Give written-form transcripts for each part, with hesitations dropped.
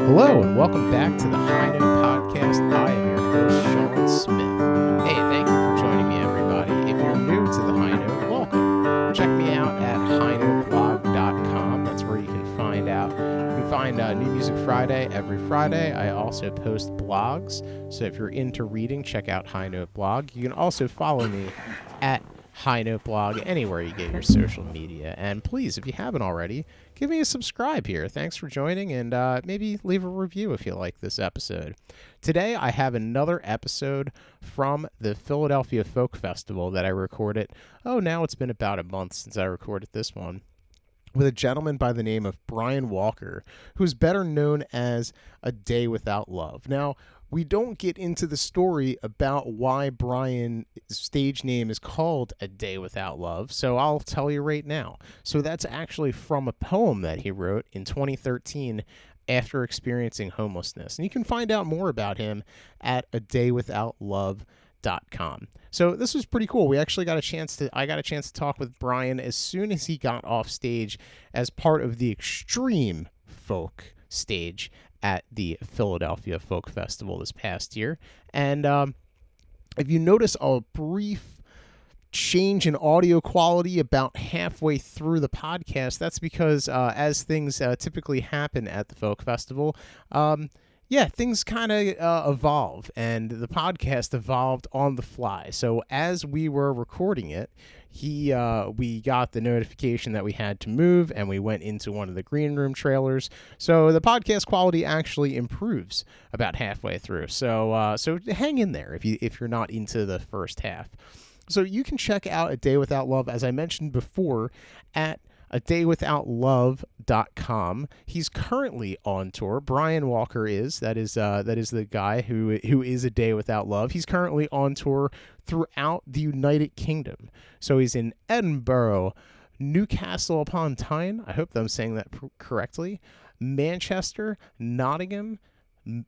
Hello and welcome back to the High Note Podcast. I am your host, Sean Smith. Hey, thank you for joining me, everybody. If you're new to the High Note, welcome. Check me out at highnoteblog.com. That's where you can find New Music Friday every Friday. I also post blogs, so if you're into reading, check out High Note Blog. You can also follow me at High Note Blog anywhere you get your social media. And please, if you haven't already, give me a subscribe here. Thanks for joining, and maybe leave a review if you like this episode. Today, I have another episode from the Philadelphia Folk Festival that I recorded. Now it's been about a month since I recorded this one, with a gentleman by the name of Brian Walker, who's better known as A Day Without Love. Now, we don't get into the story about why Brian's stage name is called A Day Without Love, so I'll tell you right now. So that's actually from a poem that he wrote in 2013 after experiencing homelessness. And you can find out more about him at adaywithoutlove.com. So this was pretty cool. I got a chance to talk with Brian as soon as he got off stage as part of the extreme folk stage at the Philadelphia Folk Festival this past year. And if you notice a brief change in audio quality about halfway through the podcast, that's because as things typically happen at the Folk Festival, things kind of evolve, and the podcast evolved on the fly. So as we were recording it, we got the notification that we had to move, and we went into one of the green room trailers. So the podcast quality actually improves about halfway through. So hang in there if you're not into the first half. So you can check out A Day Without Love, as I mentioned before, at adaywithoutlove.com. He's currently on tour. Brian Walker is the guy who is A Day Without Love. He's currently on tour throughout the United Kingdom. So he's in Edinburgh, Newcastle upon Tyne. I hope that I'm saying that correctly. Manchester, Nottingham,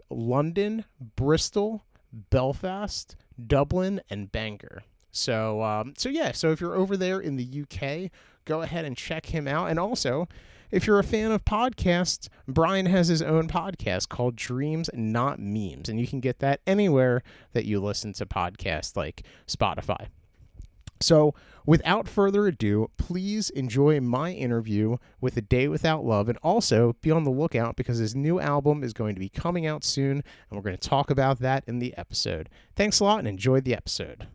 London, Bristol, Belfast, Dublin, and Bangor. So if you're over there in the UK, go ahead and check him out. And also, if you're a fan of podcasts, Brian has his own podcast called Dreams Not Memes, and you can get that anywhere that you listen to podcasts like Spotify. So without further ado, please enjoy my interview with A Day Without Love, and also be on the lookout because his new album is going to be coming out soon, and we're going to talk about that in the episode. Thanks a lot and enjoy the episode.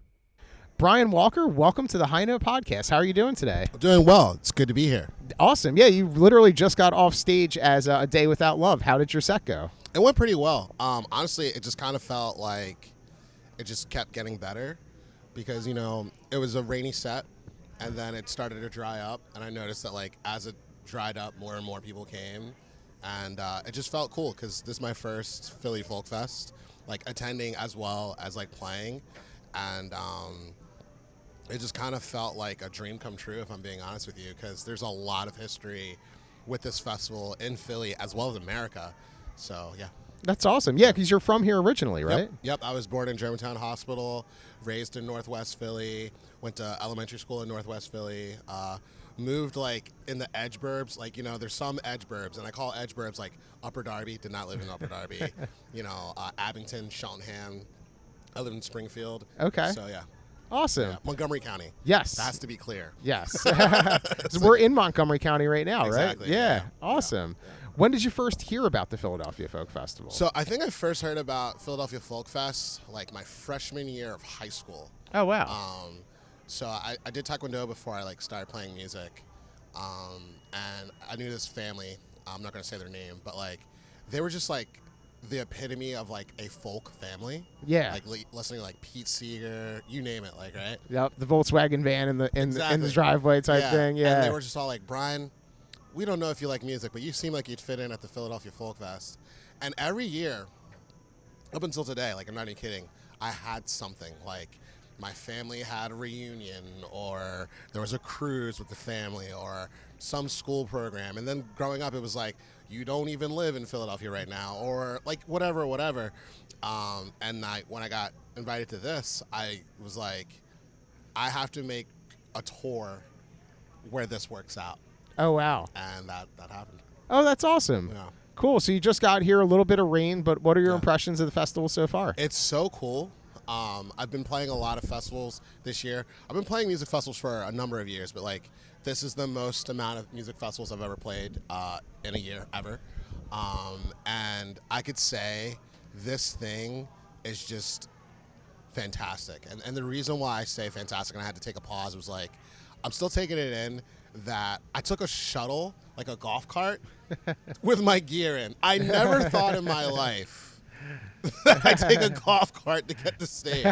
Brian Walker, welcome to the High Note Podcast. How are you doing today? I'm doing well. It's good to be here. Awesome. Yeah, you literally just got off stage as A Day Without Love. How did your set go? It went pretty well. Honestly, it just kind of felt like it just kept getting better because, it was a rainy set, and then it started to dry up, and I noticed that, as it dried up, more and more people came, and it just felt cool because this is my first Philly Folk Fest, attending as well as, playing, and it just kind of felt like a dream come true, if I'm being honest with you, because there's a lot of history with this festival in Philly as well as America. So, yeah. That's awesome. Yeah, because you're from here originally, right? Yep. I was born in Germantown Hospital, raised in Northwest Philly, went to elementary school in Northwest Philly, moved in the edge burbs. There's some edge burbs, and I call edge burbs Upper Darby. Did not live in Upper Darby. Abington, Cheltenham. I live in Springfield. Okay. So, yeah. Awesome. Yeah, Montgomery County. Yes. That has to be clear. Yes. So we're in Montgomery County right now, exactly, right? Yeah. Yeah. Awesome. Yeah. When did you first hear about the Philadelphia Folk Festival? So I think I first heard about Philadelphia Folk Fest my freshman year of high school. Oh, wow. So I did Taekwondo before I started playing music. And I knew this family. I'm not going to say their name, but they were just the epitome of a folk family. Yeah. Listening to Pete Seeger, you name it, right? Yep, the Volkswagen van in the driveway type thing. Yeah. And they were just all Brian, we don't know if you like music, but you seem like you'd fit in at the Philadelphia Folk Fest. And every year, up until today, I'm not even kidding, I had something. My family had a reunion, or there was a cruise with the family, or some school program. And then growing up, it was you don't even live in Philadelphia right now, or whatever. And when I got invited to this, I was I have to make a tour where this works out. Oh, wow. And that happened. Oh, that's awesome. Yeah. Cool. So you just got here, a little bit of rain, but what are your Yeah. impressions of the festival so far? It's so cool. I've been playing a lot of festivals this year. I've been playing music festivals for a number of years, but like this is the most amount of music festivals I've ever played in a year ever. And I could say this thing is just fantastic. And the reason why I say fantastic, and I had to take a pause, was like, I'm still taking it in that I took a shuttle, like a golf cart, with my gear in. I never thought in my life that I take a golf cart to get to stage.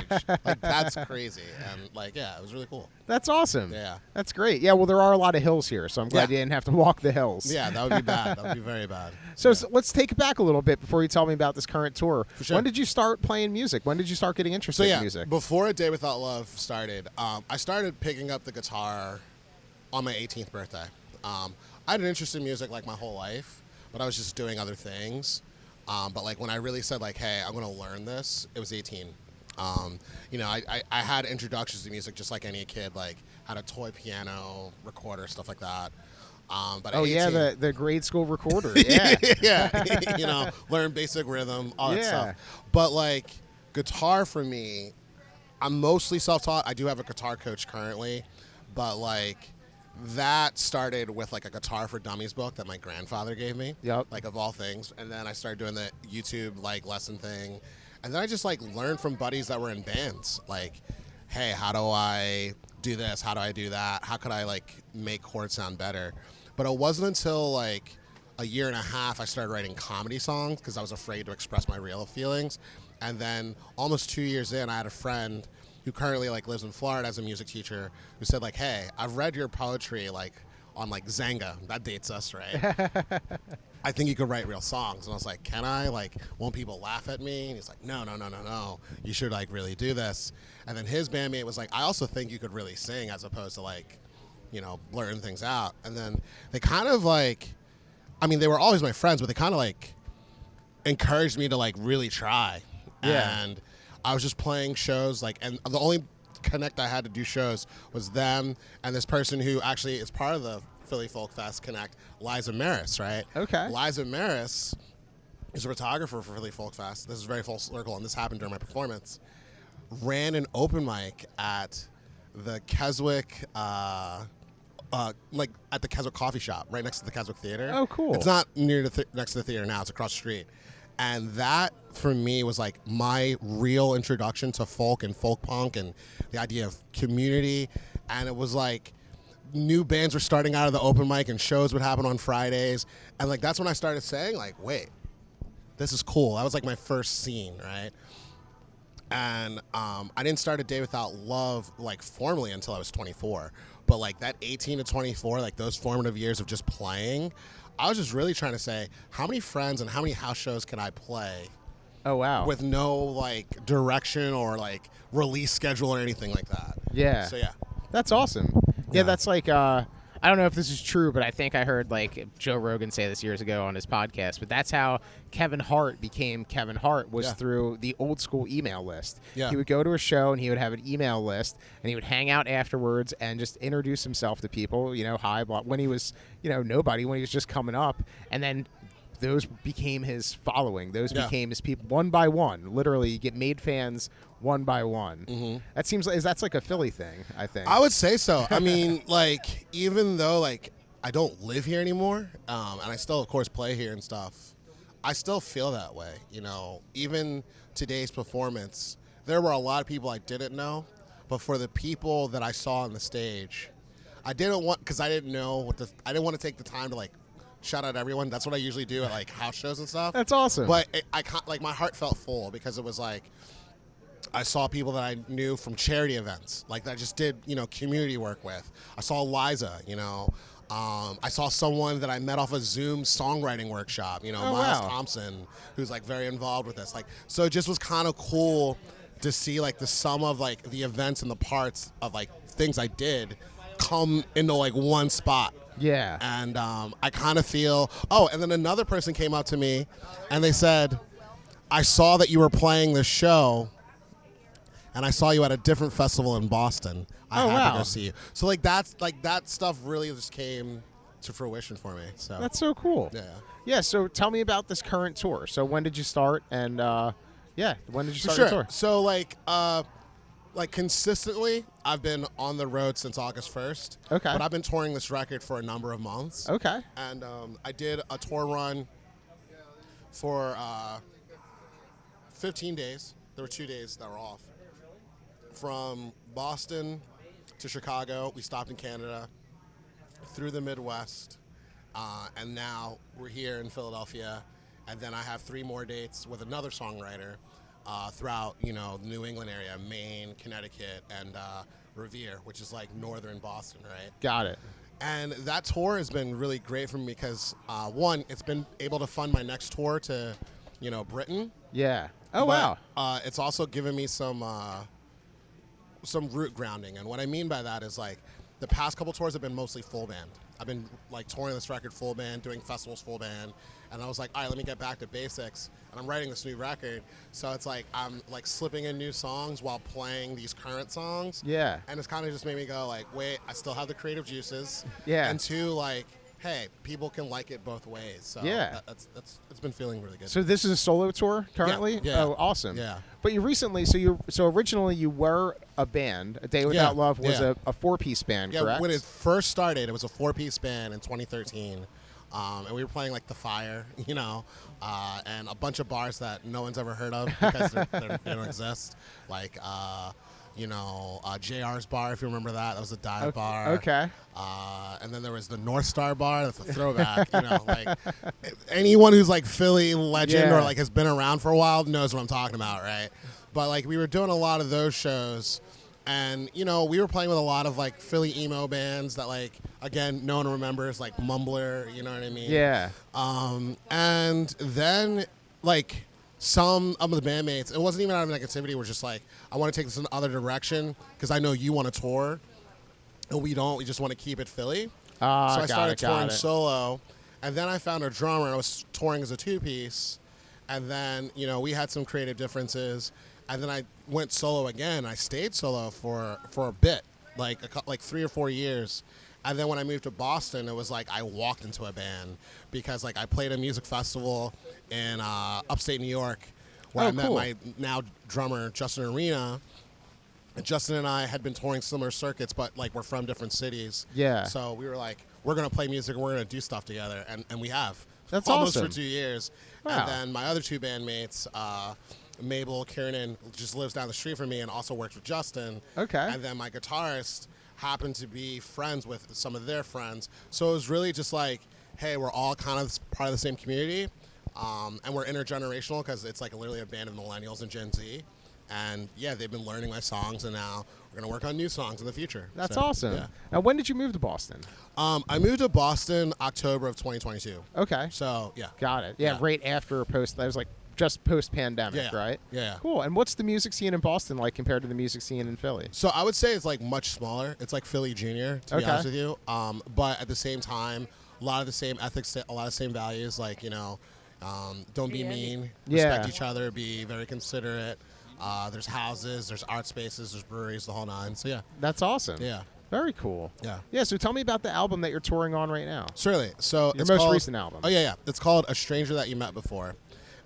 Like, that's crazy. And, like, yeah, it was really cool. That's awesome. Yeah. That's great. Yeah, well, there are a lot of hills here, so I'm glad you didn't have to walk the hills. Yeah, that would be bad. That would be very bad. So let's take it back a little bit before you tell me about this current tour. For sure. When did you start playing music? When did you start getting interested in music? Before A Day Without Love started, I started picking up the guitar on my 18th birthday. I had an interest in music like my whole life, but I was just doing other things. But like when I really said like, hey, I'm gonna learn this, it was 18. I had introductions to music just like any kid, like had a toy piano, recorder, stuff like that. But at 18, the grade school recorder. Yeah. yeah, learn basic rhythm, all that stuff. But like guitar for me, I'm mostly self-taught. I do have a guitar coach currently, but like that started with like a Guitar for Dummies book that my grandfather gave me. Yep. Like of all things. And then I started doing the YouTube like lesson thing. And then I just like learned from buddies that were in bands. Like, hey, how do I do this? How do I do that? How could I like make chords sound better? But it wasn't until like a year and a half I started writing comedy songs because I was afraid to express my real feelings. And then almost 2 years in, I had a friend who currently like lives in Florida as a music teacher, who said like, hey, I've read your poetry like on like Zanga. That dates us, right? I think you could write real songs. And I was like, can I? Like, won't people laugh at me? And he's like, no. You should like really do this. And then his bandmate was like, I also think you could really sing as opposed to like, blurting things out. And then they kind of like, I mean, they were always my friends, but they kind of like encouraged me to like really try. Yeah. And I was just playing shows, like, and the only connect I had to do shows was them and this person who actually is part of the Philly Folk Fest Connect, Liza Maris, right? Okay. Liza Maris is a photographer for Philly Folk Fest. This is very full circle, and this happened during my performance. Ran an open mic at the Keswick, like at the Keswick coffee shop, right next to the Keswick Theater. Oh, cool. It's not near next to the theater now. It's across the street. And that, for me, was like my real introduction to folk and folk punk and the idea of community. And it was like new bands were starting out of the open mic and shows would happen on Fridays. And like that's when I started saying like, wait, this is cool. That was like my first scene, right? And I didn't start A Day Without Love like formally until I was 24. But like that 18 to 24, like those formative years of just playing, I was just really trying to say, how many friends and how many house shows can I play? Oh, wow. With no like direction or like release schedule or anything like that. Yeah. So yeah. That's awesome. Yeah, that's like, I don't know if this is true, but I think I heard like Joe Rogan say this years ago on his podcast, but that's how Kevin Hart became Kevin Hart was through the old school email list. Yeah. He would go to a show and he would have an email list and he would hang out afterwards and just introduce himself to people, hi, blah, when he was, nobody, when he was just coming up. And then those became his following. Those became his people one by one. Literally, you get made fans one by one. Mm-hmm. That seems like that's like a Philly thing, I think. I would say so. I mean, like, even though like I don't live here anymore, and I still, of course, play here and stuff, I still feel that way. Even today's performance, there were a lot of people I didn't know, but for the people that I saw on the stage, I didn't want because I didn't know I didn't want to take the time to like shout out everyone. That's what I usually do at like house shows and stuff. That's awesome. But my heart felt full because it was like I saw people that I knew from charity events, like that I just did community work with. I saw Liza, I saw someone that I met off a Zoom songwriting workshop, Miles Thompson, who's like very involved with this. Like, so it just was kind of cool to see like the sum of like the events and the parts of like things I did come into like one spot. Yeah. And I kind of feel, and then another person came up to me and they said, I saw that you were playing this show and I saw you at a different festival in Boston. I had to go see you. So like that stuff really just came to fruition for me. So That's so cool. yeah. Yeah. So tell me about this current tour. So when did you start? And when did you For start sure. your tour? So like consistently, I've been on the road since August 1st. Okay. But I've been touring this record for a number of months. Okay. And I did a tour run for 15 days. There were 2 days that were off. From Boston to Chicago, we stopped in Canada, through the Midwest, and now we're here in Philadelphia. And then I have 3 more dates with another songwriter throughout, the New England area, Maine, Connecticut, and Revere, which is like northern Boston, right? Got it. And that tour has been really great for me because, one, it's been able to fund my next tour to, Britain. Yeah. Oh, But, wow. it's also given me some root grounding. And what I mean by that is like the past couple tours have been mostly full band. I've been like touring this record full band, doing festivals full band. And I was like, all right, let me get back to basics. And I'm writing this new record. So it's like I'm like slipping in new songs while playing these current songs. Yeah. And it's kind of just made me go like, wait, I still have the creative juices. Yeah. And 2, like, hey, people can like it both ways. So Yeah. that's it's been feeling really good. So this is a solo tour currently? Yeah. Oh, awesome. Yeah. But you recently, so originally you were a band. A Day Without Yeah, Love was yeah. a 4-piece band, Yeah, correct? when it first started, it was a 4-piece band in 2013. And we were playing like The Fire, and a bunch of bars that no one's ever heard of because they don't exist. Like, JR's bar, if you remember that. That was a dive bar. Okay. And then there was the North Star bar. That's a throwback. Like anyone who's like Philly legend Yeah. or like has been around for a while knows what I'm talking about, right? But like we were doing a lot of those shows. And, we were playing with a lot of, like, Philly emo bands that, like, again, no one remembers, like Mumbler, you know what I mean? Yeah. And then, like, some of the bandmates, it wasn't even out of negativity, we're just like, I want to take this in another direction because I know you want to tour. And we don't. We just want to keep it Philly. So I started touring solo. And then I found a drummer. And I was touring as a 2-piece. And then, we had some creative differences. And then I went solo again. I stayed solo for a bit, like 3 or 4 years. And then when I moved to Boston, it was like I walked into a band because like I played a music festival in upstate New York where I met my now drummer, Justin Arena. And Justin and I had been touring similar circuits, but like we're from different cities. Yeah. So we were like, we're going to play music and we're going to do stuff together. And we have. That's almost awesome. for 2 years. Wow. And then my other 2 bandmates, Mabel Kiernan just lives down the street from me and also works with Justin. Okay. And then my guitarist happened to be friends with some of their friends. So it was really just like, hey, we're all kind of part of the same community. And we're intergenerational because it's like literally a band of millennials and Gen Z. And yeah, they've been learning my songs and now we're going to work on new songs in the future. That's So, awesome. Yeah. Now, when did you move to Boston? I moved to Boston October of 2022. Okay. So yeah. Got it. Yeah, Yeah. right after that was like just post-pandemic, Yeah. right? Yeah. Cool. And what's the music scene in Boston like compared to the music scene in Philly? So I would say it's like much smaller. It's like Philly Junior, to be Okay. honest with you. But at the same time, a lot of the same ethics, a lot of the same values. Like don't be mean, respect Yeah. each other, be very considerate. There's houses, there's art spaces, there's breweries, the whole 9. So yeah, That's awesome. yeah, Very cool. yeah. Yeah, so tell me about the album that you're touring on right now. Certainly. So Your it's most called- recent album. Oh yeah. It's called A Stranger That You Met Before,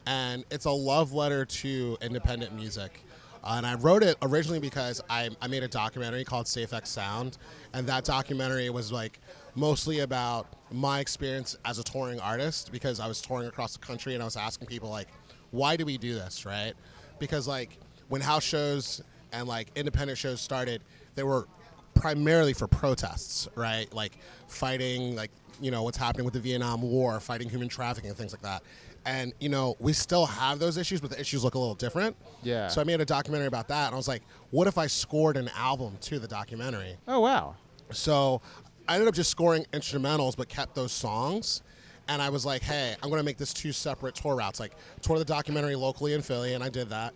and it's a love letter to independent music. And I wrote it originally because I made a documentary called Safe X Sound, and that documentary was like mostly about my experience as a touring artist because I was touring across the country and I was asking people like, why do we do this, right? Because like when house shows and like independent shows started, they were primarily for protests, right? Like fighting like, what's happening with the Vietnam War, fighting human trafficking and things like that. And, we still have those issues, but the issues look a little different. Yeah. So I made a documentary about that, and I was like, what if I scored an album to the documentary? Oh, wow. So I ended up just scoring instrumentals, but kept those songs. And I was like, hey, I'm going to make this 2 separate tour routes. Like, tour the documentary locally in Philly, and I did that.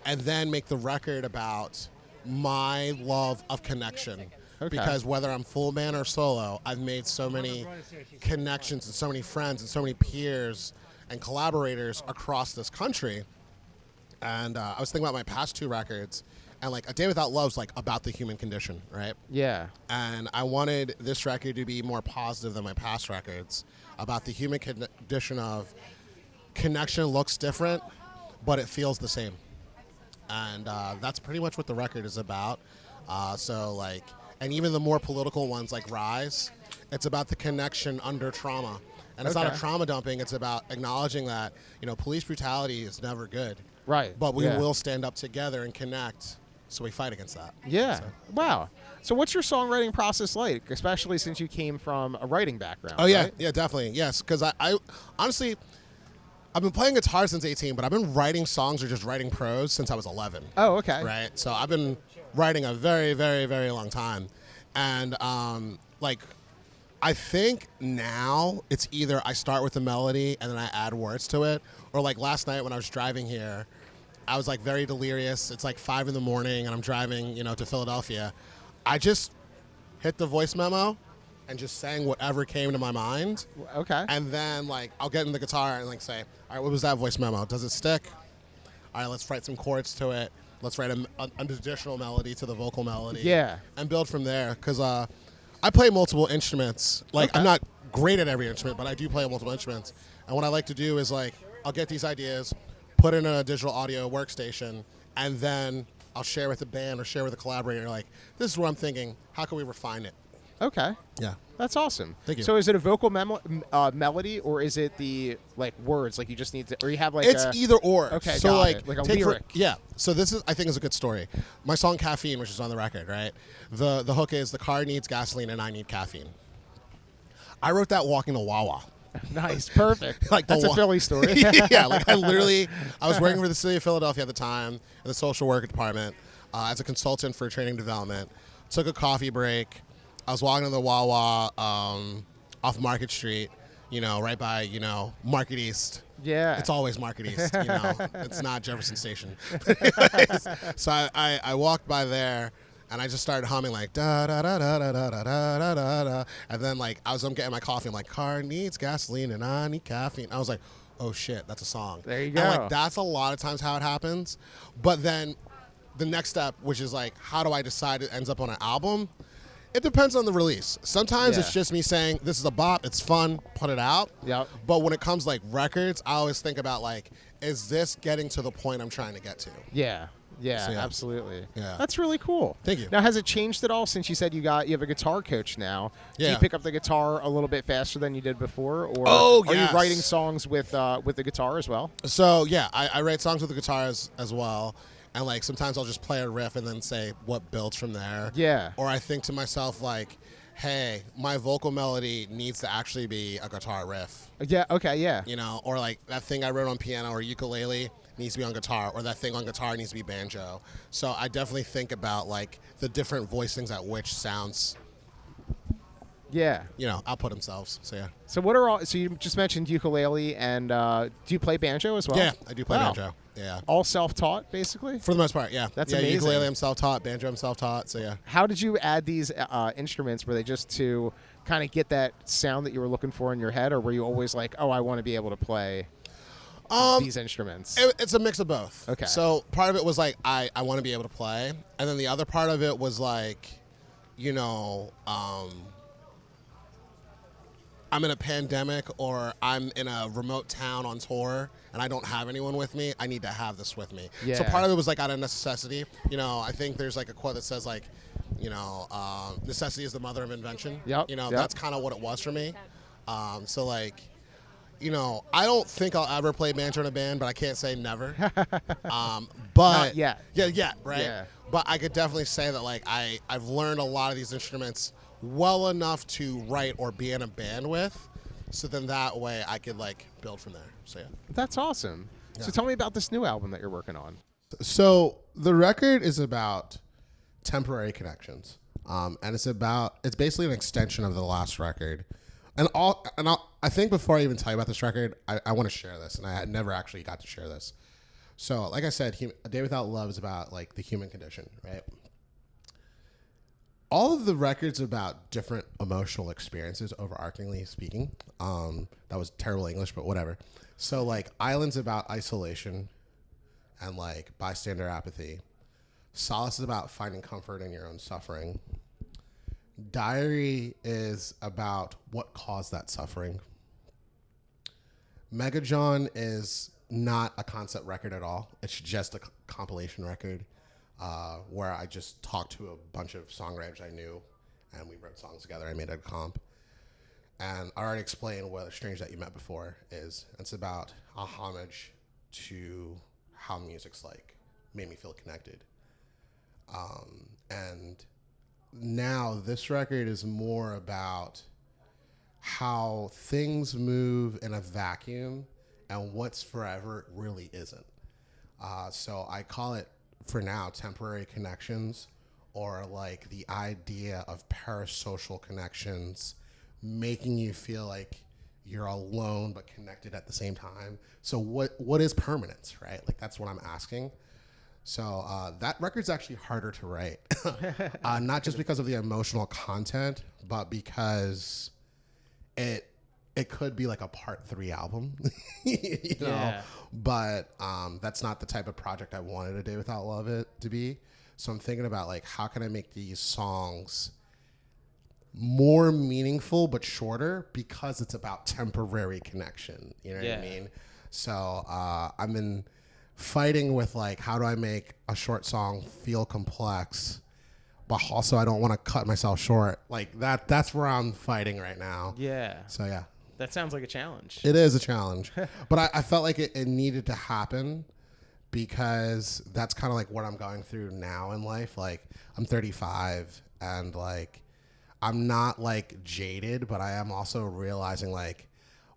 And then make the record about my love of connection. Okay. Because whether I'm full band or solo, I've made so many connections and so many friends and so many peers and collaborators across this country. And I was thinking about my past 2 records, And like A Day Without Love's like about the human condition, right? Yeah. And I wanted this record to be more positive than my past records, about the human condition of connection looks different, but it feels the same. And that's pretty much what the record is about. And even the more political ones like Rise, it's about the connection under trauma. And it's not a trauma dumping, it's about acknowledging that, police brutality is never good. Right. But we will stand up together and connect, so we fight against that. Yeah. So. Wow. So what's your songwriting process like, especially since you came from a writing background? Oh, yeah. Right? Yeah, definitely. Yes, because I honestly, I've been playing guitar since 18, but I've been writing songs or just writing prose since I was 11. Oh, okay. Right? So I've been writing a very, very, very long time. And, I think now it's either I start with the melody and then I add words to it, or like last night when I was driving here, I was like very delirious. It's like 5 a.m. and I'm driving, to Philadelphia. I just hit the voice memo and just sang whatever came to my mind. Okay. And then like I'll get in the guitar and like say, all right, what was that voice memo? Does it stick? All right, let's write some chords to it. Let's write an additional melody to the vocal melody. Yeah. And build from there. Because I play multiple instruments. Like I'm not great at every instrument, but I do play multiple instruments. And what I like to do is like I'll get these ideas, put in a digital audio workstation, and then I'll share with the band or share with a collaborator. Like, this is what I'm thinking. How can we refine it? Okay. Yeah. That's awesome. Thank you. So is it a vocal melody, or is it the like words? Like you just need to, or you have like it's either or. Okay, so got like it. Like a lyric. So this is, I think, is a good story. My song "Caffeine," which is on the record, right? The hook is the car needs gasoline and I need caffeine. I wrote that walking to Wawa. Nice, perfect. Like that's a Philly story. Yeah, like I was working for the city of Philadelphia at the time in the social work department as a consultant for training development. Took a coffee break. I was walking to the Wawa off Market Street, right by, Market East. Yeah. It's always Market East, It's not Jefferson Station. So I walked by there, and I just started humming like da da da da da da da da da da. And then like I'm getting my coffee, I'm like, car needs gasoline and I need caffeine. I was like, oh shit, that's a song. There you go. And like that's a lot of times how it happens. But then the next step, which is like, how do I decide it ends up on an album? It depends on the release. Sometimes it's just me saying, this is a bop, it's fun, put it out. Yep. But when it comes like records, I always think about like, is this getting to the point I'm trying to get to? Yeah. Yeah, So, yeah. Absolutely. Yeah. That's really cool. Thank you. Now, has it changed at all since you said you have a guitar coach now? Do you Yeah. pick up the guitar a little bit faster than you did before, or Oh, are yes. you writing songs with the guitar as well? So yeah, I write songs with the guitars as well. And like sometimes I'll just play a riff and then say what builds from there. Yeah. Or I think to myself like, hey, my vocal melody needs to actually be a guitar riff. Yeah. Okay. Yeah. Or like that thing I wrote on piano or ukulele needs to be on guitar, or that thing on guitar needs to be banjo. So I definitely think about like the different voicings at which sounds, Yeah. output themselves. So yeah. So what are all? So you just mentioned ukulele, and do you play banjo as well? Yeah, I do play Wow. banjo. Yeah. All self-taught, basically. For the most part, yeah. That's yeah, amazing. Ukulele I'm self-taught, banjo I'm self-taught, so yeah. How did you add these instruments? Were they just to kind of get that sound that you were looking for in your head, or were you always like, oh, I want to be able to play these instruments? It's a mix of both. Okay. So part of it was like I want to be able to play, and then the other part of it was like, I'm in a pandemic or I'm in a remote town on tour and I don't have anyone with me, I need to have this with me. Yeah. So part of it was like out of necessity. I think there's like a quote that says like, necessity is the mother of invention. Yep. That's kind of what it was for me. So like, I don't think I'll ever play banjo in a band, but I can't say never. But Not yet. Yeah, right. Yeah. But I could definitely say that like I've learned a lot of these instruments well enough to write or be in a band with, so then that way I could like build from there. So yeah. That's awesome. Yeah. So tell me about this new album that you're working on. So the record is about temporary connections, and it's basically an extension of the last record. I think before I even tell you about this record, I want to share this, and I had never actually got to share this. So, like I said, A Day Without Love is about like the human condition, right? All of the records about different emotional experiences, overarchingly speaking. That was terrible English, but whatever. So, like, Island's about isolation and like bystander apathy. Solace is about finding comfort in your own suffering. Diary is about what caused that suffering. Mega John is not a concept record at all. It's just a compilation record where I just talked to a bunch of songwriters I knew, and we wrote songs together. I made a comp. And I already explained what Strange That You Met Before is. It's about a homage to how music's like, made me feel connected. And now this record is more about how things move in a vacuum and what's forever really isn't. So I call it, for now, temporary connections, or like the idea of parasocial connections making you feel like you're alone but connected at the same time. So what is permanence, right? Like that's what I'm asking. So that record's actually harder to write, not just because of the emotional content, but because it could be like a part 3 album, you know. Yeah. But that's not the type of project I wanted A Day Without Love it to be. So I'm thinking about like how can I make these songs more meaningful but shorter because it's about temporary connection. You know what I mean? So I've been fighting with like how do I make a short song feel complex, but also I don't want to cut myself short. Like that's where I'm fighting right now. Yeah. So yeah. That sounds like a challenge. It is a challenge. But I felt like it needed to happen because that's kind of like what I'm going through now in life. Like I'm 35 and like I'm not like jaded, but I am also realizing like,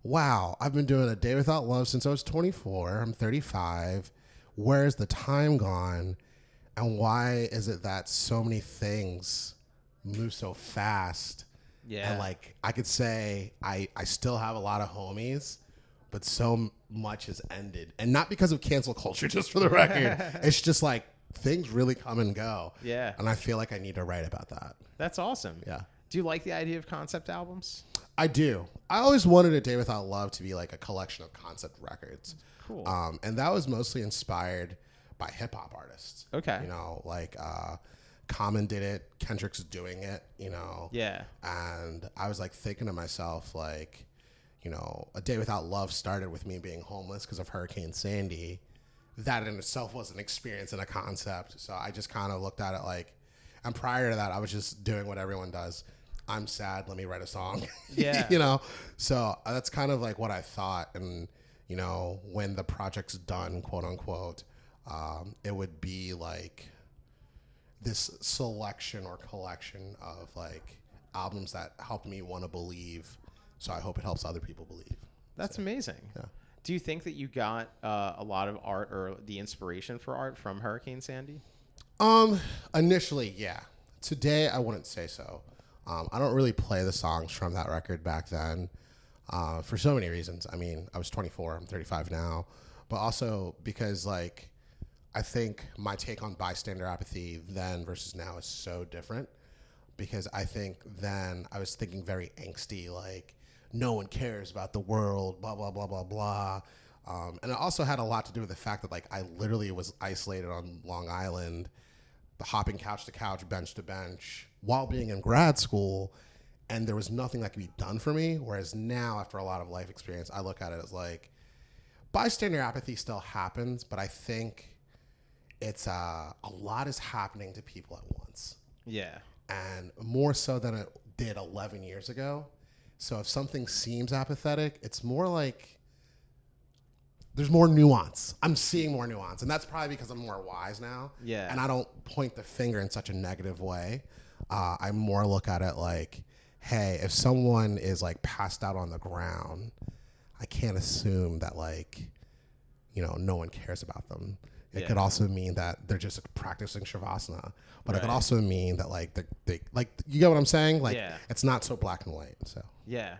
wow, I've been doing A Day Without Love since I was 24. I'm 35. Where's the time gone? And why is it that so many things move so fast? Yeah. And like I could say I still have a lot of homies, but so much has ended. And not because of cancel culture, just for the record. It's just like things really come and go. Yeah. And I feel like I need to write about that. That's awesome. Yeah. Do you like the idea of concept albums? I do. I always wanted A Day Without Love to be like a collection of concept records. Cool. And that was mostly inspired by hip hop artists. Okay. You know, like Common did it, Kendrick's doing it, you know. Yeah. And I was like thinking to myself, like, you know, A Day Without Love started with me being homeless because of Hurricane Sandy. That in itself was an experience and a concept. So I just kind of looked at it like, and prior to that, I was just doing what everyone does. I'm sad, let me write a song. Yeah. You know? So that's kind of like what I thought. And, you know, when the project's done, quote unquote, it would be like this selection or collection of like albums that helped me want to believe. So I hope it helps other people believe. That's amazing. Yeah. Do you think that you got a lot of art or the inspiration for art from Hurricane Sandy? Initially, yeah. Today, I wouldn't say so. I don't really play the songs from that record back then for so many reasons. I mean, I was 24, I'm 35 now, but also because like I think my take on bystander apathy then versus now is so different because I think then I was thinking very angsty, like no one cares about the world, blah, blah, blah, blah, blah. And it also had a lot to do with the fact that like I literally was isolated on Long Island, hopping couch to couch, bench to bench while being in grad school. And there was nothing that could be done for me. Whereas now, after a lot of life experience, I look at it as like bystander apathy still happens, but I think it's a lot is happening to people at once. Yeah. And more so than it did 11 years ago. So if something seems apathetic, it's more like there's more nuance. I'm seeing more nuance. And that's probably because I'm more wise now. Yeah. And I don't point the finger in such a negative way. I more look at it like, hey, if someone is like passed out on the ground, I can't assume that like, you know, no one cares about them. It could also mean that they're just practicing Shavasana, but it could also mean that like they like, you get what I'm saying? Like it's not so black and white. So yeah.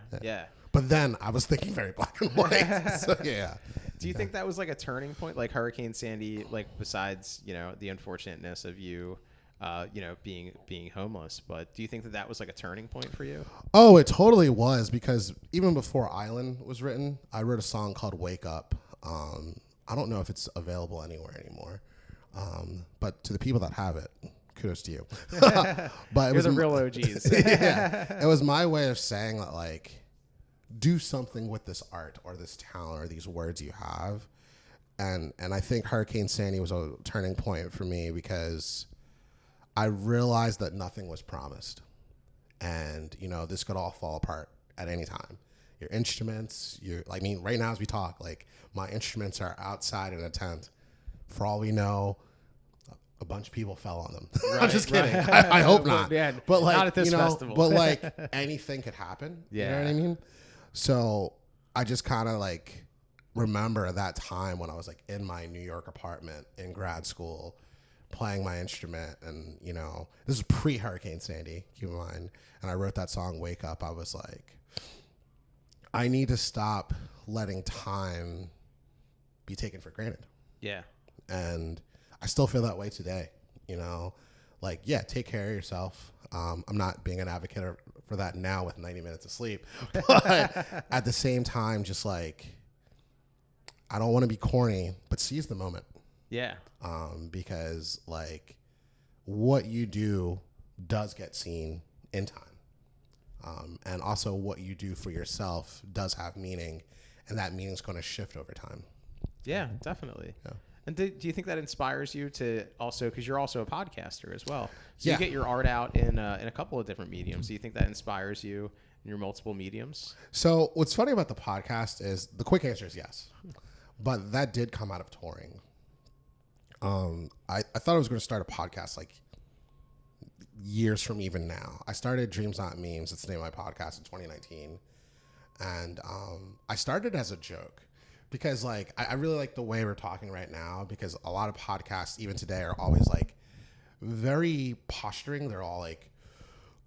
But then I was thinking very black and white. So yeah. Do you think that was like a turning point, like Hurricane Sandy, like besides, you know, the unfortunateness of you, you know, being homeless, but do you think that that was like a turning point for you? Oh, it totally was, because even before Island was written, I wrote a song called Wake Up. I don't know if it's available anywhere anymore. But to the people that have it, kudos to you. But You're the real OGs. Yeah, it was my way of saying that, like, do something with this art or this talent or these words you have. And I think Hurricane Sandy was a turning point for me because I realized that nothing was promised. And, you know, this could all fall apart at any time. Your instruments, right now as we talk, like, my instruments are outside in a tent. For all we know, a bunch of people fell on them. Right, I'm just kidding. right. I hope not. But like, not at this festival. But like, anything could happen. Yeah. You know what I mean? So I just kind of like remember that time when I was like in my New York apartment in grad school playing my instrument. And, you know, this is pre-Hurricane Sandy, keep in mind. And I wrote that song, Wake Up. I was like, I need to stop letting time be taken for granted. Yeah. And I still feel that way today, you know, like, yeah, take care of yourself. I'm not being an advocate for that now with 90 minutes of sleep, but at the same time, just like, I don't want to be corny, but seize the moment. Yeah. Because like what you do does get seen in time. And also what you do for yourself does have meaning, and that meaning is going to shift over time. Yeah, definitely. Yeah. And do you think that inspires you to also, because you're also a podcaster as well, so Yeah. you get your art out in a couple of different mediums. Do you think that inspires you in your multiple mediums? So what's funny about the podcast is the quick answer is yes, but that did come out of touring. I thought I was going to start a podcast like years from even now. I started Dreams Not Memes. It's the name of my podcast in 2019. And I started as a joke because like, I really like the way we're talking right now, because a lot of podcasts even today are always like very posturing. They're all like,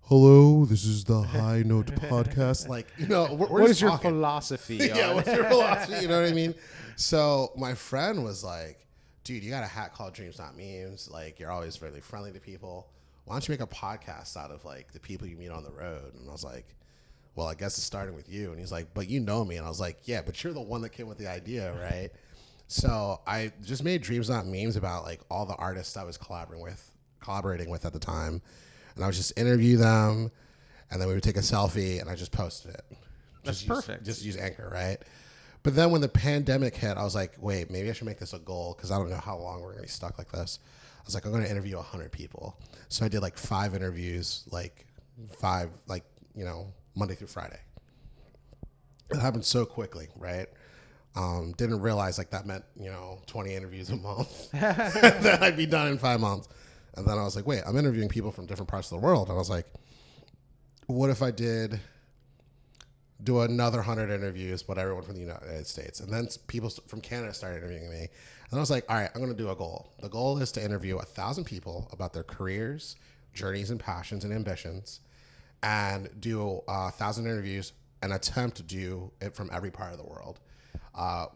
hello, this is the High Note podcast. Like, you know, we're What just is your talking. philosophy? Yeah, what's your philosophy? You know what I mean? So my friend was like, dude, you got a hat called Dreams Not Memes. Like, you're always really friendly to people. Why don't you make a podcast out of like the people you meet on the road? And I was like, well, I guess it's starting with you. And he's like, but you know me. And I was like, yeah, but you're the one that came with the idea, right? So I just made Dreams Not Memes about like all the artists I was collaborating with at the time. And I would just interview them, and then we would take a selfie, and I just posted it. That's perfect. Just use Anchor, right? But then when the pandemic hit, I was like, wait, maybe I should make this a goal, because I don't know how long we're going to be stuck like this. I was like, I'm going to interview 100 people. So I did like 5 interviews, Monday through Friday. It happened so quickly, right? Didn't realize like that meant, 20 interviews a month. Then I'd be done in 5 months. And then I was like, wait, I'm interviewing people from different parts of the world. And I was like, what if I did do another 100 interviews, but everyone from the United States? And then people from Canada started interviewing me. And I was like, all right, I'm going to do a goal. The goal is to interview 1,000 people about their careers, journeys, and passions and ambitions, and do 1,000 interviews and attempt to do it from every part of the world.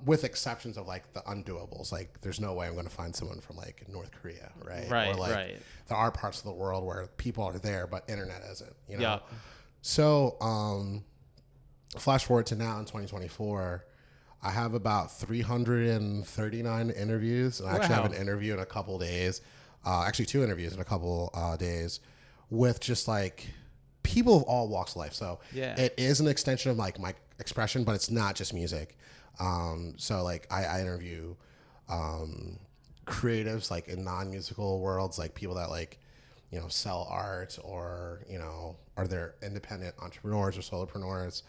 With exceptions of like the undoables. Like, there's no way I'm going to find someone from like North Korea, right? Right, or like right. There are parts of the world where people are there, but internet isn't, Yeah. So, flash forward to now in 2024, I have about 339 interviews. And I actually have an interview in a couple days. Actually 2 interviews in a couple days with just like people of all walks of life. So Yeah. it is an extension of like my expression, but it's not just music. So like I interview creatives like in non-musical worlds, like people that like, sell art or, are there independent entrepreneurs or solopreneurs,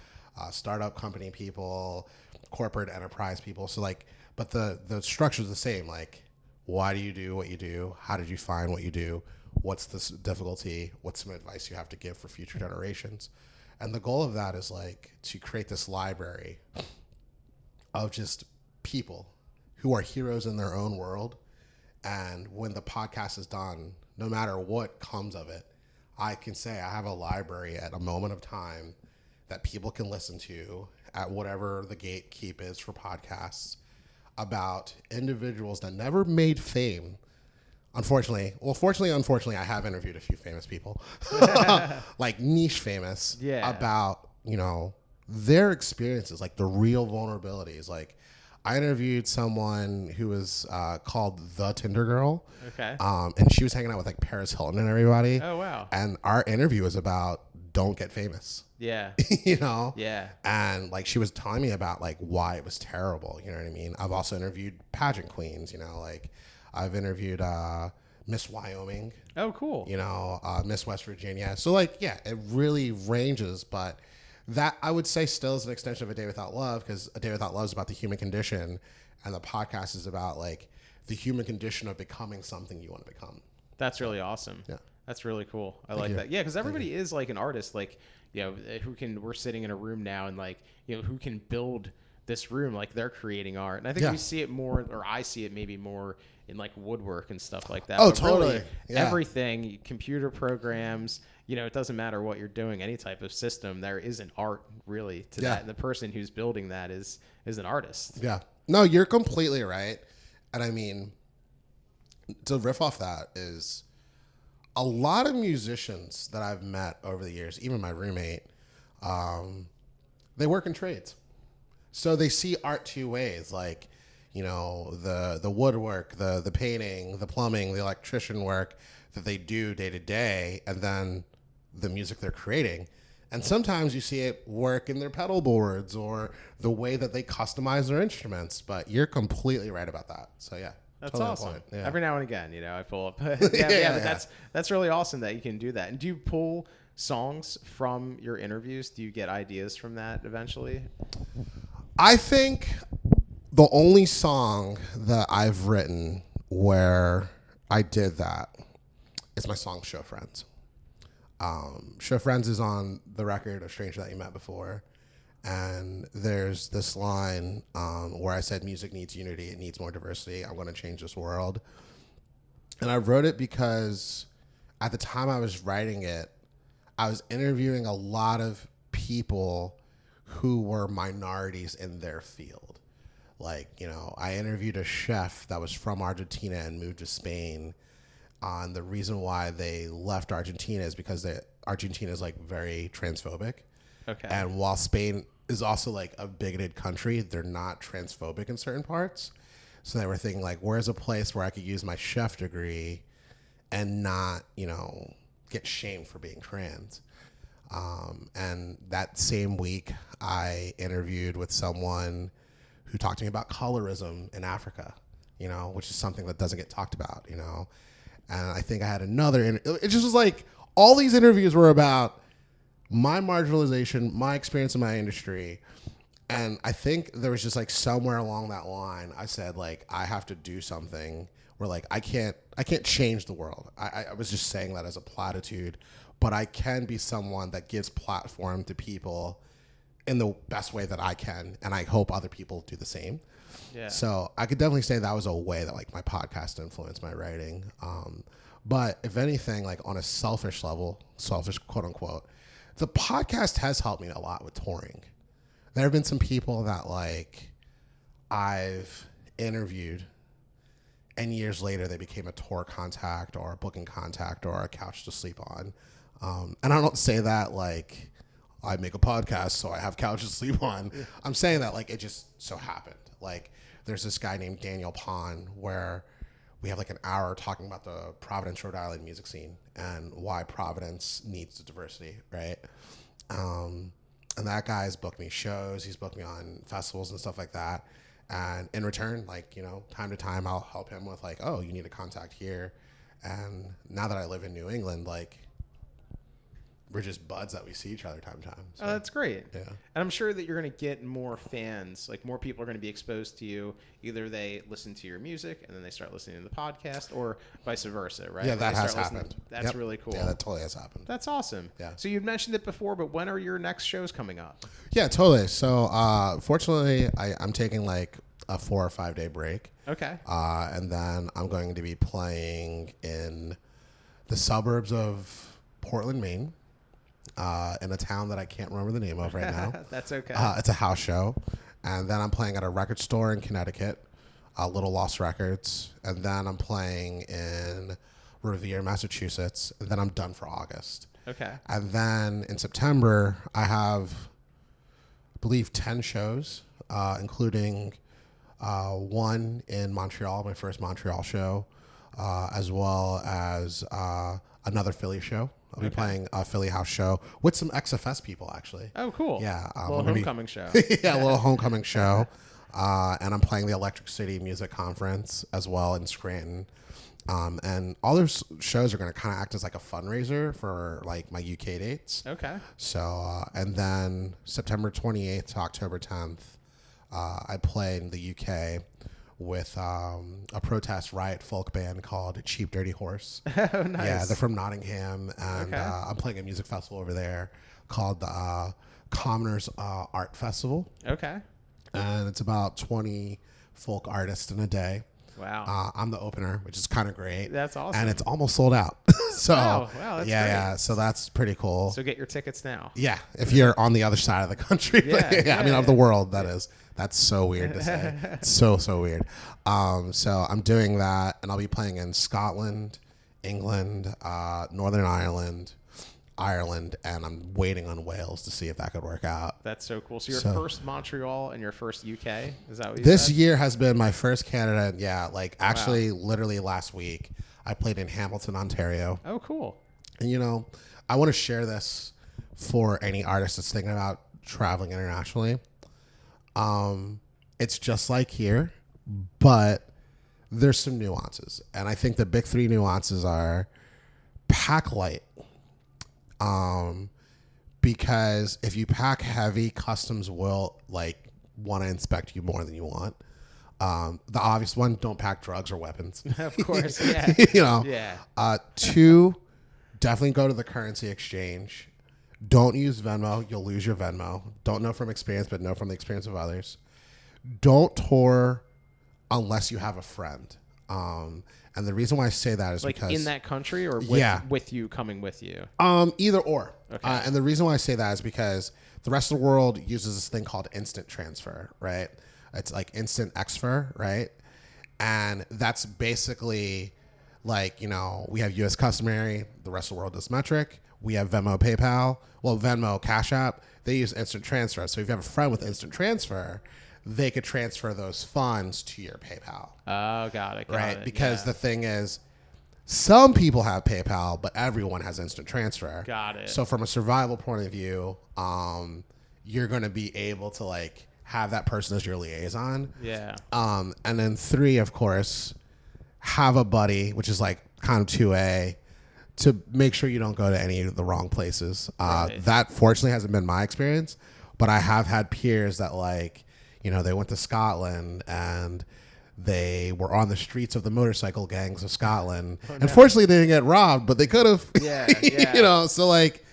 startup company people, corporate enterprise people. So like, but the structure is the same. Like, why do you do what you do? How did you find what you do? What's the difficulty? What's some advice you have to give for future generations? And the goal of that is like to create this library of just people who are heroes in their own world. And when the podcast is done, no matter what comes of it, I can say I have a library at a moment of time that people can listen to at whatever the gatekeep is for podcasts about individuals that never made fame. Unfortunately, I have interviewed a few famous people, like niche famous, Yeah. about, their experiences, like the real vulnerabilities. Like, I interviewed someone who was called the Tinder Girl. Okay. And she was hanging out with like Paris Hilton and everybody. Oh, wow. And our interview was about don't get famous. Yeah. You know? Yeah. And like she was telling me about like why it was terrible. You know what I mean? I've also interviewed pageant queens, you know, like I've interviewed Miss Wyoming. Oh, cool. You know, Miss West Virginia. So like, yeah, it really ranges, but that I would say still is an extension of A Day Without Love, because A Day Without Love is about the human condition and the podcast is about like the human condition of becoming something you want to become. That's really awesome. Yeah. That's really cool. I Thank like you. that. Yeah, because everybody is like an artist. Like, you know, we're sitting in a room now and like, you know, who can build this room, like they're creating art. And I think Yeah. we see it more, or I see it maybe more in like woodwork and stuff like that. Oh, But really, totally. Yeah. everything, computer programs, you know, it doesn't matter what you're doing, any type of system, there is an art really to Yeah. that. And the person who's building that is an artist. Yeah. No, you're completely right. And I mean, to riff off that is a lot of musicians that I've met over the years, even my roommate, they work in trades. So they see art two ways, like, you know, the woodwork, the painting, the plumbing, the electrician work that they do day to day, and then the music they're creating. And sometimes you see it work in their pedal boards or the way that they customize their instruments. But you're completely right about that. So yeah, That's totally on awesome. point. Yeah. Every now and again, you know, I pull up. Yeah. But that's really awesome that you can do that. And do you pull songs from your interviews? Do you get ideas from that eventually? I think the only song that I've written where I did that is my song Show Friends. Show Friends is on the record of Stranger That You Met Before. And there's this line where I said music needs unity, it needs more diversity, I'm going to change this world. And I wrote it because at the time I was writing it, I was interviewing a lot of people who were minorities in their field. Like, you know, I interviewed a chef that was from Argentina and moved to Spain. The reason why they left Argentina is because Argentina is like very transphobic. Okay. And while Spain is also like a bigoted country, they're not transphobic in certain parts. So they were thinking like, where's a place where I could use my chef degree and not, you know, get shamed for being trans. And that same week, I interviewed with someone who talked to me about colorism in Africa, you know, which is something that doesn't get talked about, you know. And I think I had another, it just was like, all these interviews were about my marginalization, my experience in my industry. And I think there was just like somewhere along that line, I said like, I have to do something where like, I can't change the world. I was just saying that as a platitude, but I can be someone that gives platform to people in the best way that I can. And I hope other people do the same. Yeah. So I could definitely say that was a way that like my podcast influenced my writing. But if anything, like on a selfish level, selfish quote unquote, the podcast has helped me a lot with touring. There have been some people that like I've interviewed and years later they became a tour contact or a booking contact or a couch to sleep on. And I don't say that like I make a podcast so I have couch to sleep on. I'm saying that like it just so happened. Like there's this guy named Daniel Pond where we have like an hour talking about the Providence, Rhode Island music scene and why Providence needs the diversity, right? And that guy's booked me shows. He's booked me on festivals and stuff like that. And in return, like, you know, time to time, I'll help him with like, oh, you need a contact here. And now that I live in New England, like, we're just buds that we see each other time to time. So, Oh, that's great. yeah. And I'm sure that you're going to get more fans, like more people are going to be exposed to you. Either they listen to your music and then they start listening to the podcast or vice versa, right? Yeah, When that they has start listening- happened. That's Yep. really cool. Yeah, that totally has happened. That's awesome. Yeah. So you'd mentioned it before, but when are your next shows coming up? Yeah, totally. So, fortunately, I'm taking like a 4 or 5 day break. Okay. And then I'm going to be playing in the suburbs of Portland, Maine, in a town that I can't remember the name of right now. That's okay. It's a house show. And then I'm playing at a record store in Connecticut, Little Lost Records. And then I'm playing in Revere, Massachusetts. And then I'm done for August. Okay. And then in September, I have, I believe, 10 shows, including one in Montreal, my first Montreal show, as well as another Philly show. I'll be playing a Philly house show with some XFS people, actually. Oh, cool. Yeah. Little homecoming show. Yeah, a little homecoming show. And I'm playing the Electric City Music Conference as well in Scranton. And all those shows are going to kind of act as like a fundraiser for like my UK dates. Okay. So, and then September 28th to October 10th, I play in the UK with a protest riot folk band called Cheap Dirty Horse. Oh, nice. Yeah, they're from Nottingham, and Okay. I'm playing a music festival over there called the Commoners Art Festival. Okay. And it's about 20 folk artists in a day. Wow. I'm the opener, which is kind of great. That's awesome. And it's almost sold out. So, Wow, that's yeah, great. so that's pretty cool. So get your tickets now. Yeah, if you're on the other side of the country. Yeah, I mean, of the world, that is. That's so weird to say. It's so weird. So I'm doing that, and I'll be playing in Scotland, England, Northern Ireland, and I'm waiting on Wales to see if that could work out. That's so cool. So your first Montreal and your first UK? Is that what you This said? year has been my first Canada. Yeah, like actually literally last week, I played in Hamilton, Ontario. Oh, cool. And, you know, I want to share this for any artist that's thinking about traveling internationally. It's just like here, but there's some nuances. And I think the big three nuances are pack light. Because if you pack heavy, customs will like want to inspect you more than you want. The obvious one, don't pack drugs or weapons. Of course, yeah. You know. Yeah. Two, definitely go to the currency exchange. Don't use Venmo. You'll lose your Venmo. Don't know from experience, but know from the experience of others. Don't tour unless you have a friend. And the reason why I say that is Like because in that country or with you coming with you? either or. Okay. And the reason why I say that is because the rest of the world uses this thing called instant transfer, right? It's like instant exfer, right? And that's basically like, you know, we have U.S. customary. The rest of the world does metric. We have Venmo, PayPal. Well, Venmo, Cash App, they use instant transfer. So if you have a friend with instant transfer, they could transfer those funds to your PayPal. Oh, got it. Right? Because the thing is, some people have PayPal, but everyone has instant transfer. Got it. So from a survival point of view, you're going to be able to like have that person as your liaison. Yeah. And then three, of course, have a buddy, which is like kind of 2A, to make sure you don't go to any of the wrong places. Right. That fortunately hasn't been my experience, but I have had peers that like, you know, they went to Scotland and they were on the streets of the motorcycle gangs of Scotland. Oh, no. Unfortunately, they didn't get robbed, but they could have. Yeah, yeah. You know, so like,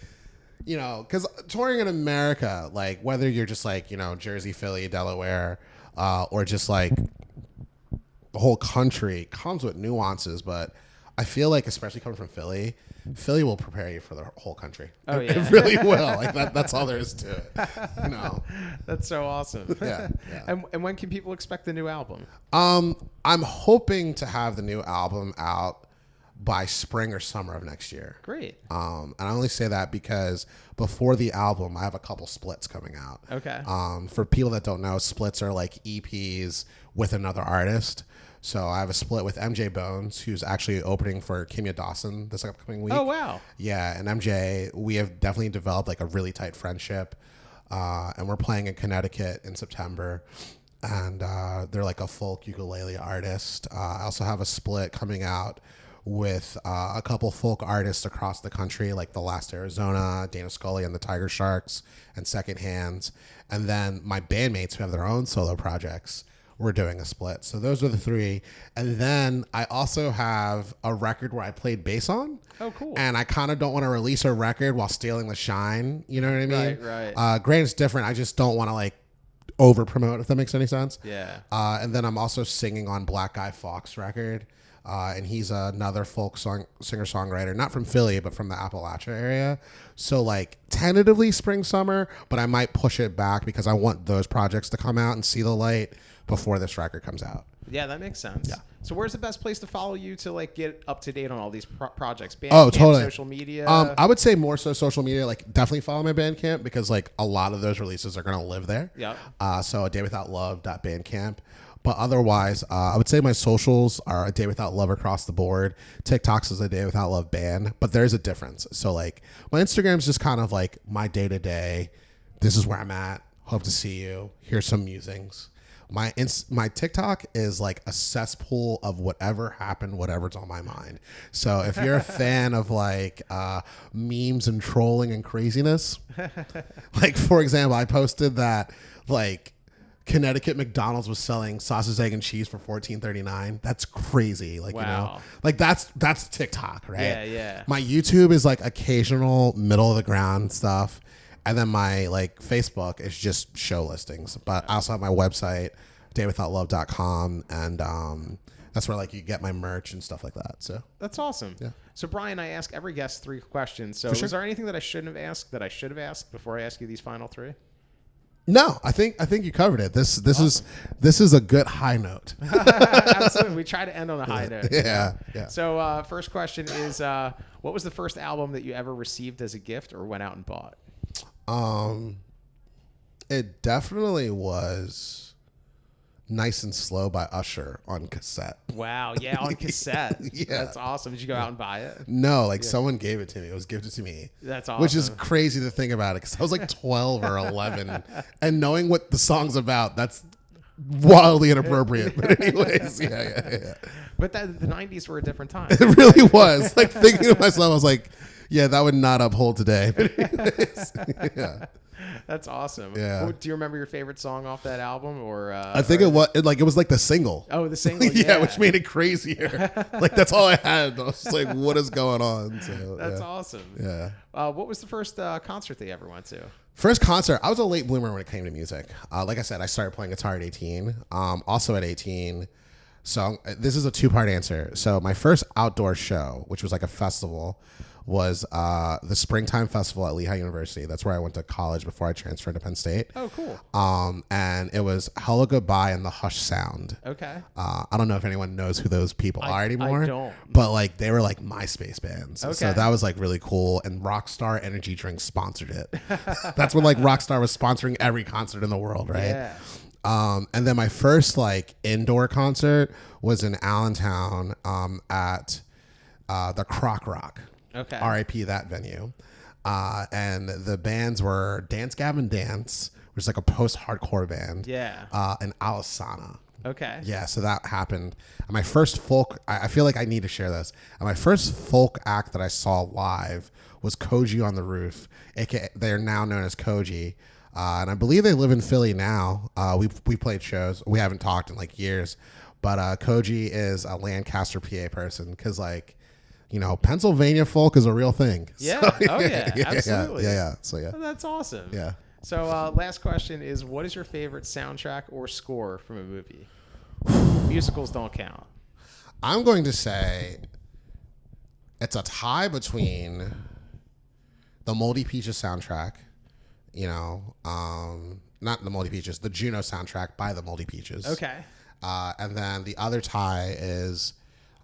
you know, because touring in America, like whether you're just like, you know, Jersey, Philly, Delaware, or just like the whole country comes with nuances. But I feel like, especially coming from Philly, Philly will prepare you for the whole country. Oh, yeah. It really will. Like that's all there is to it. You know. That's so awesome. Yeah. And when can people expect the new album? I'm hoping to have the new album out by spring or summer of next year. Great. And I only say that because before the album, I have a couple splits coming out. Okay. For people that don't know, splits are like EPs with another artist. So I have a split with MJ Bones, who's actually opening for Kimya Dawson this upcoming week. Oh, wow. Yeah, and MJ, we have definitely developed like a really tight friendship. And we're playing in Connecticut in September. And they're like a folk ukulele artist. I also have a split coming out with a couple folk artists across the country, like The Last Arizona, Dana Scully and the Tiger Sharks, and Second Hands. And then my bandmates who have their own solo projects, we're doing a split. So those are the three. And then I also have a record where I played bass on. Oh, cool. And I kind of don't want to release a record while stealing the shine. You know what I mean? Right. Granted, it's different. I just don't want to like over promote, if that makes any sense. Yeah. And then I'm also singing on Black Guy Fawkes record. And he's another folk singer-songwriter, not from Philly, but from the Appalachia area. So like tentatively spring, summer, but I might push it back because I want those projects to come out and see the light before this record comes out. Yeah, that makes sense. Yeah. So where's the best place to follow you to like get up to date on all these projects? Bandcamp, Oh, totally. Social media? I would say more so social media, like definitely follow my Bandcamp because like a lot of those releases are going to live there. Yeah. So daywithoutlove.bandcamp. But otherwise, I would say my socials are A Day Without Love across the board. TikTok's is A Day Without Love band, but there's a difference. So like my Instagram's just kind of like my day to day. This is where I'm at. Hope to see you. Here's some musings. My TikTok is like a cesspool of whatever happened, whatever's on my mind. So if you're a fan of like memes and trolling and craziness, like for example, I posted that like Connecticut McDonald's was selling sausage, egg, and cheese for $14.39. That's crazy. Like, you know, like that's TikTok, right? Yeah, yeah. My YouTube is like occasional middle of the ground stuff. And then my like Facebook is just show listings. But I also have my website, daywithoutlove.com, and that's where like you get my merch and stuff like that. So that's awesome. Yeah. So Brian, I ask every guest 3 questions. So sure. is there anything that I shouldn't have asked that I should have asked before I ask you these final 3? No, I think you covered it. This is a good high note. Absolutely. We try to end on a high note. Yeah. So first question is, what was the first album that you ever received as a gift or went out and bought? It definitely was Nice and Slow by Usher on cassette. Wow. Yeah, on cassette. Yeah. That's awesome. Did you go out and buy it? No, like someone gave it to me. It was gifted to me. That's awesome. Which is crazy to think about it because I was like 12 or 11 and knowing what the song's about, that's wildly inappropriate. But anyways, yeah. But the 90s were a different time. It really was. Like thinking to myself, I was like, yeah, that would not uphold today. But anyways, yeah. That's awesome. Yeah. Do you remember your favorite song off that album? Or I think it was like the single. Oh, the single. Yeah, which made it crazier. Like that's all I had. I was just like, what is going on? So, that's awesome. Yeah. What was the first concert that you ever went to? First concert, I was a late bloomer when it came to music. Like I said, I started playing guitar at 18. Also at 18. So this is a 2-part answer. So my first outdoor show, which was like a festival, was the Springtime Festival at Lehigh University. That's where I went to college before I transferred to Penn State. Oh, cool. And it was Hello Goodbye and the Hush Sound. Okay. I don't know if anyone knows who those people are anymore. I don't. But like they were like MySpace bands. Okay. So that was like really cool. And Rockstar Energy Drink sponsored it. That's when like Rockstar was sponsoring every concert in the world, right? Yeah. And then my first like indoor concert was in Allentown at the Croc Rock. Okay. R.I.P. that venue. And the bands were Dance Gavin Dance, which is like a post-hardcore band. Yeah. And Alisana. Okay. Yeah, so that happened. And my first folk, I feel like I need to share this. And my first folk act that I saw live was Koji on the Roof. AKA, they're now known as Koji. And I believe they live in Philly now. We played shows. We haven't talked in like years. But Koji is a Lancaster, PA person because like, you know, Pennsylvania folk is a real thing. Yeah. So, Oh, yeah. Absolutely. Yeah. So, yeah. Oh, that's awesome. Yeah. So last question is, what is your favorite soundtrack or score from a movie? Musicals don't count. I'm going to say it's a tie between the Moldy Peaches soundtrack, you know, not the Moldy Peaches, the Juno soundtrack by the Moldy Peaches. Okay. And then the other tie is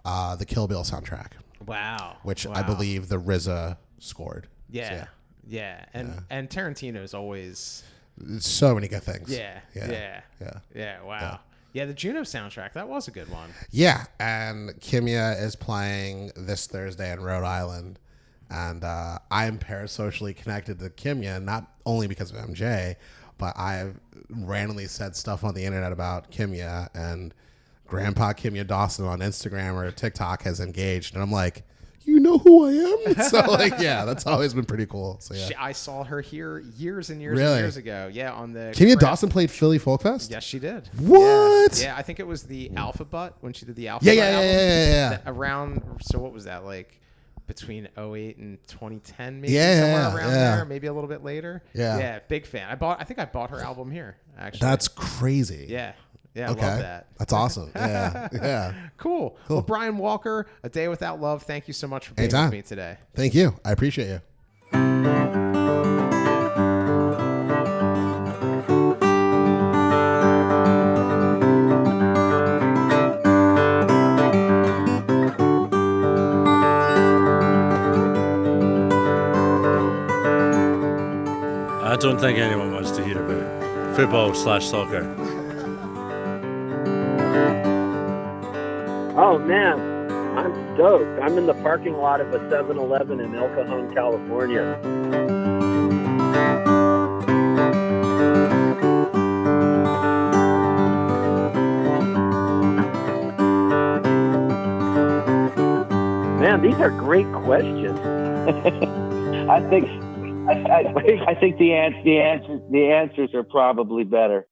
the Kill Bill soundtrack. Wow. Which I believe the RZA scored. Yeah. So, yeah. And Tarantino's always. So many good things. Yeah. Wow. Yeah, the Juno soundtrack, that was a good one. Yeah, and Kimya is playing this Thursday in Rhode Island, and I am parasocially connected to Kimya, not only because of MJ, but I've randomly said stuff on the internet about Kimya, and Grandpa Kimya Dawson on Instagram or TikTok has engaged, and I'm like, you know who I am? So like, yeah, that's always been pretty cool. So yeah, I saw her here years and years ago. Yeah, on the Kimya Dawson played Philly Folk Fest. Yes, she did. What? Yeah, I think it was the Alphabet when she did the Alphabet. Yeah. Around, so what was that, like between 2008 and 2010, maybe somewhere around there, maybe a little bit later. Yeah, big fan. I think I bought her album here. Actually, that's crazy. Yeah. Yeah, okay. I love that. That's awesome. Yeah. Cool. Well, Brian Walker, A Day Without Love, thank you so much for being with me today. Thank you. I appreciate you. I don't think anyone wants to hear about football/soccer. Oh, man, I'm stoked. I'm in the parking lot of a 7-Eleven in El Cajon, California. Man, these are great questions. I think the answers are probably better.